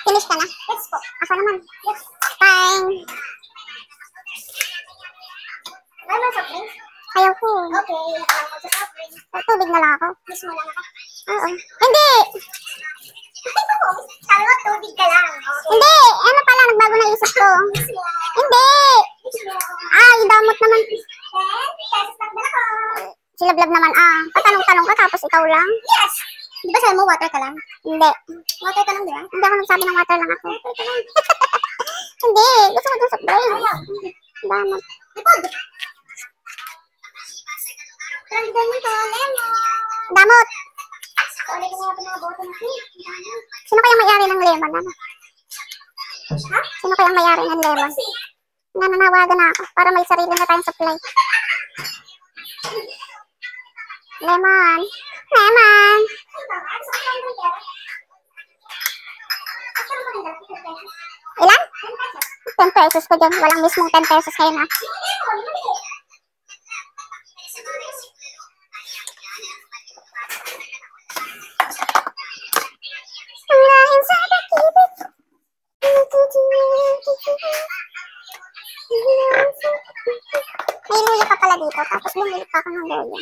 Finish ka na? Yes po. Ako naman. Yes. Fine. Ay, ba soft drinks? Ayaw ko. Okay, nakalaman ko sa soft drinks. Tubig na lang ako. Miss mo lang ako? Oo. Hindi! Sabi mo, tubig ka lang. Okay. Hindi! Ano pala, nagbago na isip ko. Hindi! Yung damot naman. Silablab naman patanong-tanong ka tapos ikaw lang? Yes! Di ba sabi mo water ka lang? Hindi. Water ka lang, di ba? Hindi ako nagsabi ng water lang ako. Hindi. Gusto ko dun sa brain. Damot. Damot! Sino kayang may-ari ng lemon? Ano? Sino kayang may-ari ng lemon? Nananawagan na ako para may sarili na tayong supply. Lemon! Lemon! Ilan? 10 pesos ko dyan. Walang mismong 10 pesos kayo na. May luya pa pala dito. Tapos bumili pa ako ng luya.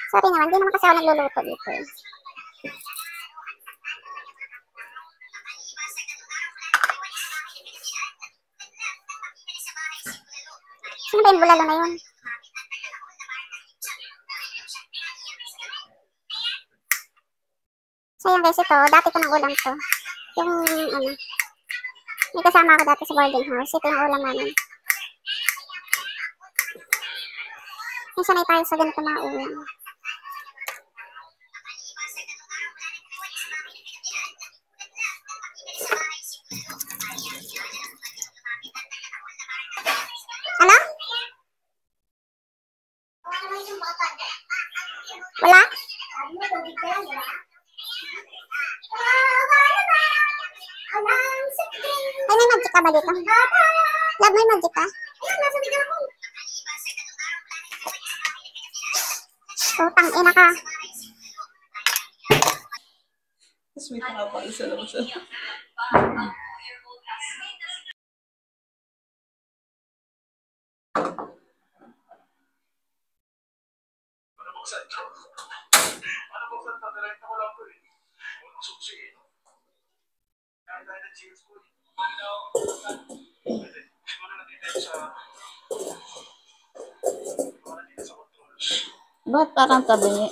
Sorry naman. Di naman kasi ako nagluluto dito. Sino ba yung bulalo na yun? So yung guys, ito, dati ko ng ulam to. Yung, may kasama ako dati sa boarding house. Ito yung ulam namin. Sanay tayo sa ganito mga ulam. Ano? Wala? Ay, may magic ka ba dito? Love, may magic ka? Utang ina ka. Sweet nga pa isa lang siya. Ba't parang tabi niya?